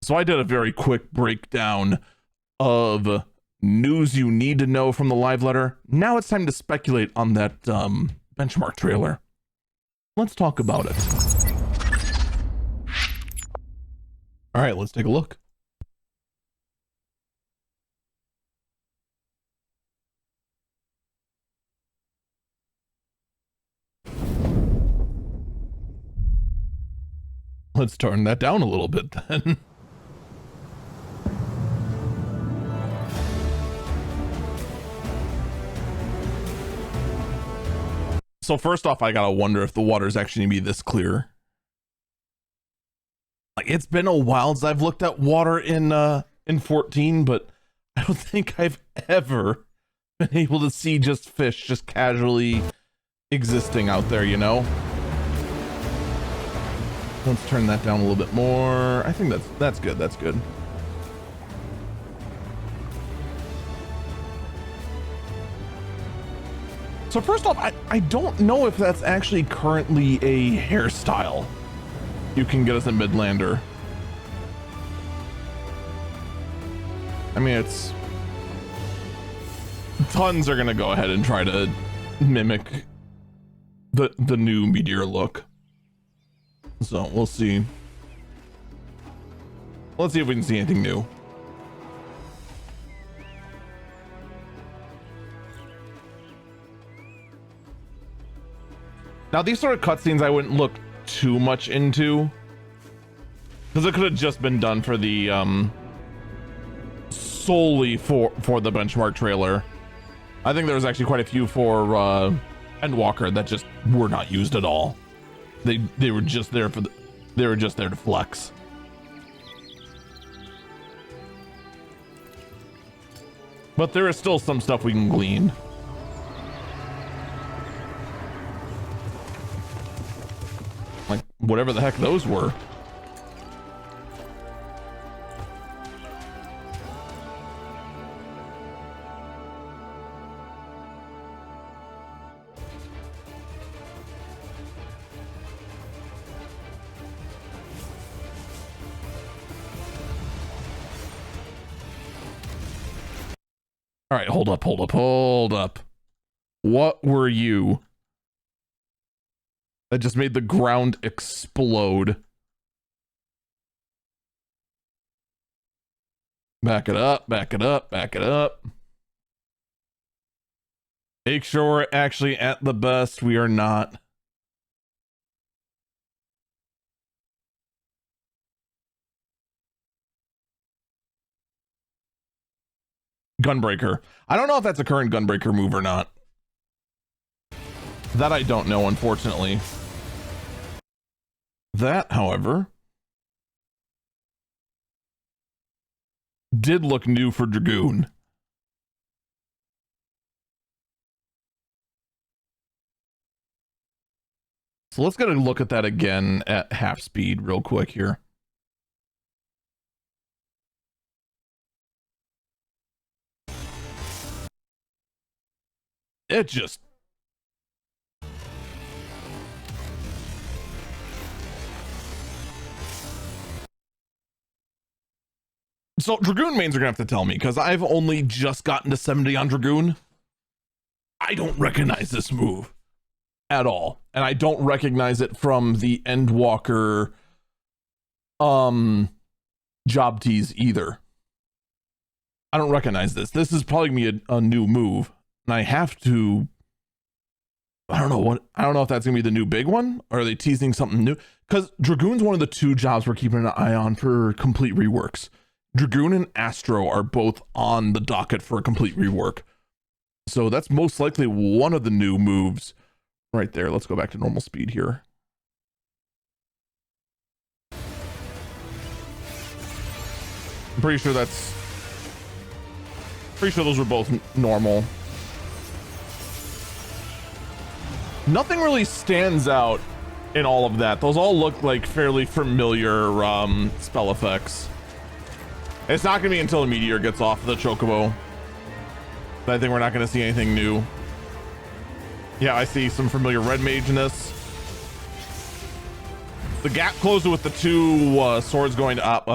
So I did a very quick breakdown of news you need to know from the live letter. Now it's time to speculate on that benchmark trailer. Let's talk about it. All right, let's take a look. Let's turn that down a little bit then. So first off, I gotta wonder if the water's actually gonna be this clear. Like, it's been a while since I've looked at water in 14, but I don't think I've ever been able to see just fish just casually existing out there, you know? Let's turn that down a little bit more. I think that's good. That's good. So first off, I don't know if that's actually currently a hairstyle you can get as a Midlander. I mean, it's... Tons are gonna go ahead and try to mimic the new Meteor look. So we'll see. Let's see if we can see anything new. Now these sort of cutscenes I wouldn't look too much into, because it could have just been done for the solely for the benchmark trailer. I think there was actually quite a few for Endwalker that just were not used at all. They were just there for they were just there to flex. But there is still some stuff we can glean. Like whatever the heck those were. All right, hold up. What were you? That just made the ground explode. Back it up. Make sure we're actually at the best. We are not. Gunbreaker. I don't know if that's a current Gunbreaker move or not. That I don't know, unfortunately. That, however, did look new for Dragoon. So let's get a look at that again at half speed real quick here. It just... So Dragoon mains are gonna have to tell me, because I've only just gotten to 70 on Dragoon. I don't recognize this move at all. And I don't recognize it from the Endwalker job tease either. I don't recognize this. This is probably gonna be a new move. And I have to, I don't know if that's gonna be the new big one, or are they teasing something new? Because Dragoon's one of the two jobs we're keeping an eye on for complete reworks. Dragoon and Astro are both on the docket for a complete rework. So that's most likely one of the new moves right there. Let's go back to normal speed here. I'm pretty sure those were both normal. Nothing really stands out in all of that. Those all look like fairly familiar spell effects. It's not going to be until a meteor gets off the Chocobo that I think we're not going to see anything new. Yeah, I see some familiar red mageness. The gap closes with the two swords going up.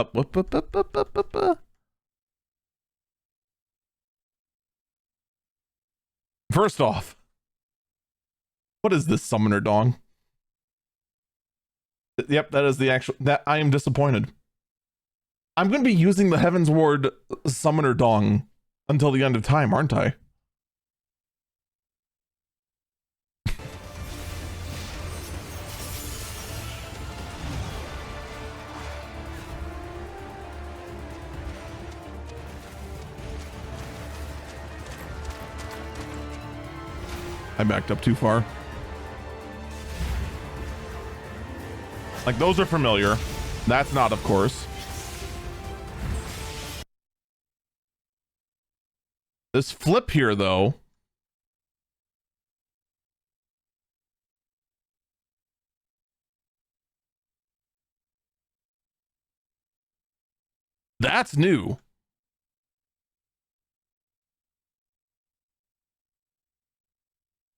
First off, what is this summoner dong? Yep, that is the actual. That I am disappointed. I'm going to be using the Heaven's Ward summoner dong until the end of time, aren't I? I backed up too far. Like, those are familiar. That's not, of course. This flip here, though. That's new.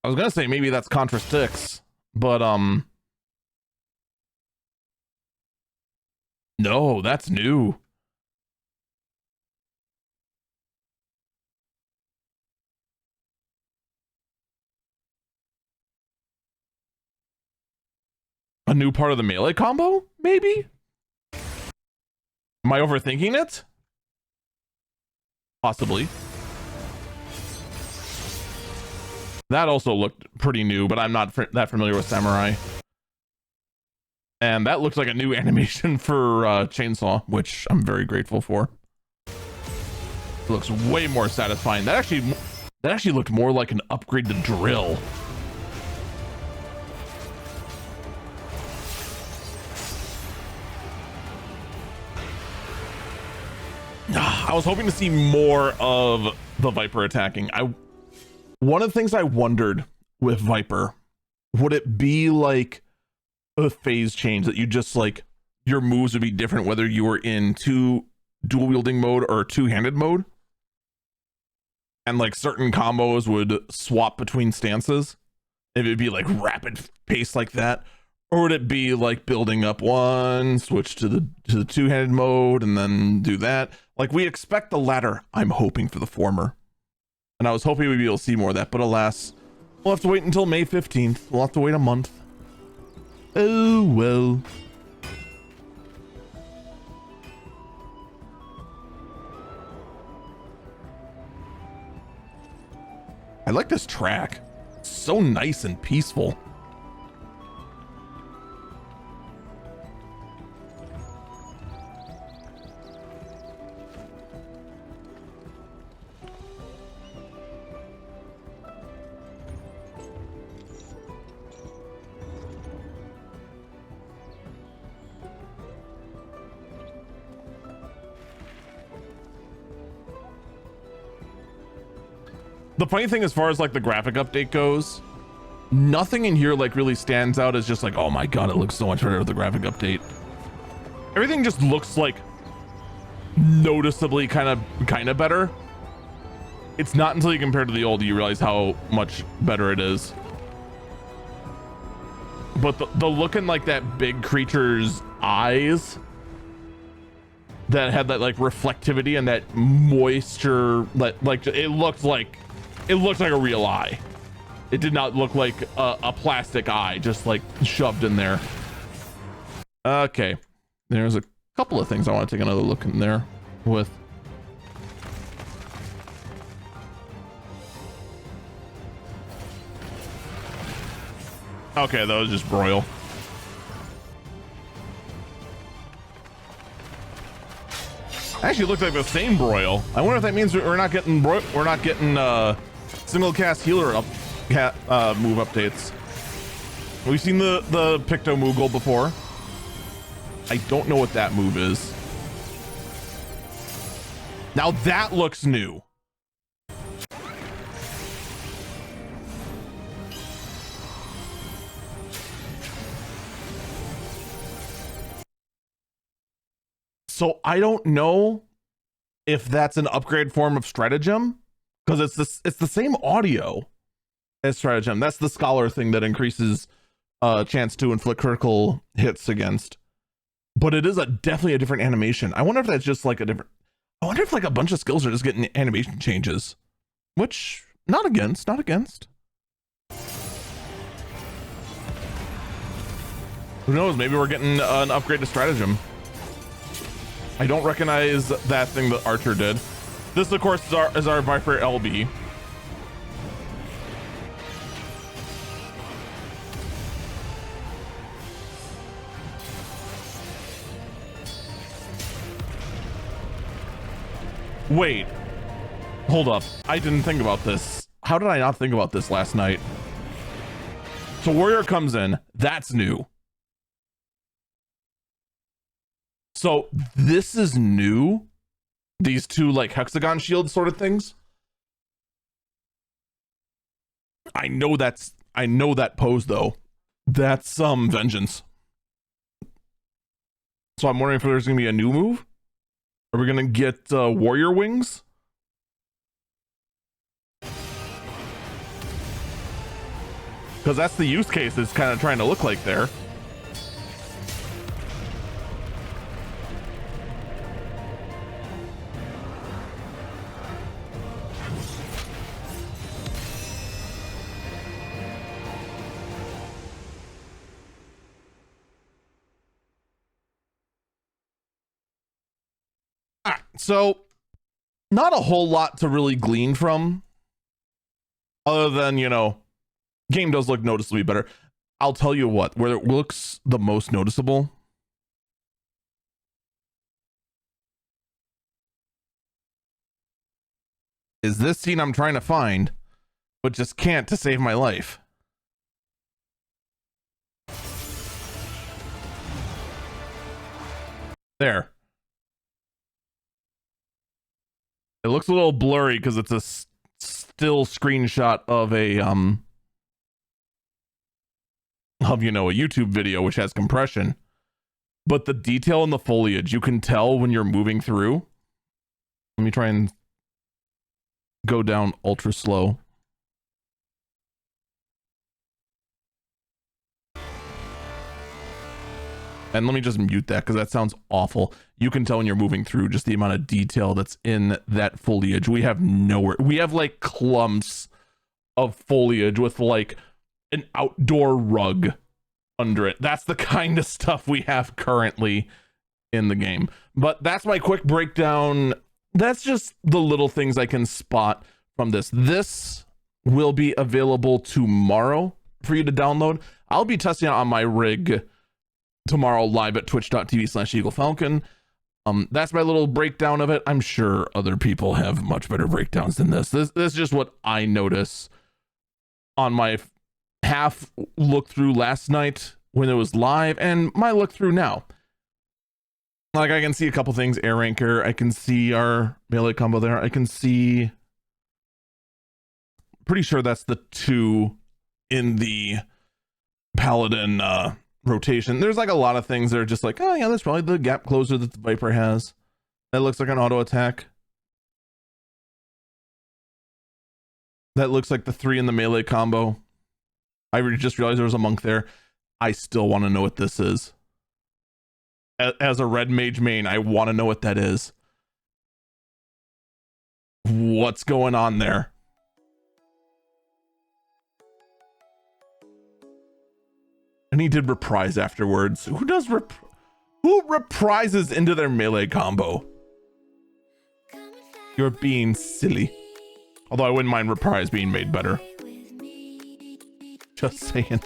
I was gonna say maybe that's Contra 6, but no, that's new. A new part of the melee combo, maybe? Am I overthinking it? Possibly. That also looked pretty new, but I'm not that familiar with Samurai. And that looks like a new animation for Chainsaw, which I'm very grateful for. It looks way more satisfying. That actually looked more like an upgrade to Drill. I was hoping to see more of the Viper attacking. One of the things I wondered with Viper, would it be like a phase change that you just like your moves would be different whether you were in dual wielding mode or two-handed mode, and like certain combos would swap between stances? If it'd be like rapid pace like that, or would it be like building up one, switch to the two-handed mode, and then do that? Like, we expect the latter. I'm hoping for the former. And I was hoping we'd be able to see more of that, but alas, we'll have to wait until May 15th. We'll have to wait a month. Oh, well. I like this track. It's so nice and peaceful. The funny thing, as far as like the graphic update goes, nothing in here like really stands out as just like, oh my god, it looks so much better with the graphic update. Everything just looks like noticeably kind of better. It's not until you compare to the old you realize how much better it is. But the look in like that big creature's eyes that had that like reflectivity and that moisture, like it looked like a real eye. It did not look like a plastic eye just like shoved in there. Okay, there's a couple of things I want to take another look in there with. Okay, that was just broil. Actually, it looks like the same broil. I wonder if that means we're not getting single cast healer move updates. We've seen the Picto Moogle before. I don't know what that move is. Now that looks new. So I don't know if that's an upgrade form of stratagem, because it's the same audio as stratagem. That's the scholar thing that increases chance to inflict critical hits against. But it is definitely a different animation. I wonder if that's just like I wonder if like a bunch of skills are just getting animation changes. Which, not against. Who knows, maybe we're getting an upgrade to stratagem. I don't recognize that thing that Archer did. This, of course, is our Viper LB. Wait. Hold up. I didn't think about this. How did I not think about this last night? So Warrior comes in. That's new. So this is new. These two like hexagon shield sort of things. I know that pose though. That's some vengeance. So I'm wondering if there's gonna be a new move. Are we gonna get warrior wings? Because that's the use case it's kind of trying to look like there. So, not a whole lot to really glean from, other than, you know, game does look noticeably better. I'll tell you what, where it looks the most noticeable is this scene I'm trying to find, but just can't to save my life. There. It looks a little blurry because it's a still screenshot of a you know, a YouTube video which has compression, but the detail in the foliage, you can tell when you're moving through. Let me try and go down ultra slow. And let me just mute that because that sounds awful. You can tell when you're moving through just the amount of detail that's in that foliage. We have like clumps of foliage with like an outdoor rug under it. That's the kind of stuff we have currently in the game. But that's my quick breakdown. That's just the little things I can spot from this. This will be available tomorrow for you to download. I'll be testing it on my rig tomorrow live at twitch.tv/EagleFalcon. That's my little breakdown of it. I'm sure other people have much better breakdowns than this. This is just what I notice on my half look through last night when it was live and my look through now. Like I can see a couple things, air ranker. I can see our melee combo there. I can see, pretty sure that's the 2 in the paladin rotation. There's like a lot of things that are just like, oh yeah, that's probably the gap closer that the Viper has. That looks like an auto attack. That looks like the 3 in the melee combo. I just realized there was a monk there. I still want to know what this is. As a red mage main, I want to know what that is. What's going on there? And he did reprise afterwards. Who does who reprises into their melee combo? You're being silly. Although I wouldn't mind reprise being made better. Just saying.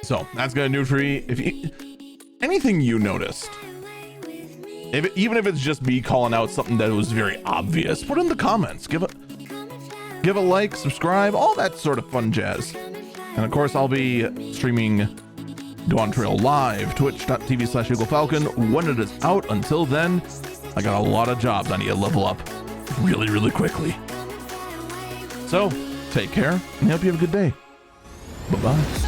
So that's gonna do it for you. If you, anything you noticed, even if it's just me calling out something that was very obvious, put it in the comments. Give a like, subscribe, all that sort of fun jazz. And of course, I'll be streaming Dawn Trail live, twitch.tv/EagleFalcon when it is out. Until then, I got a lot of jobs I need to level up really, really quickly. So take care and I hope you have a good day. Bye-bye.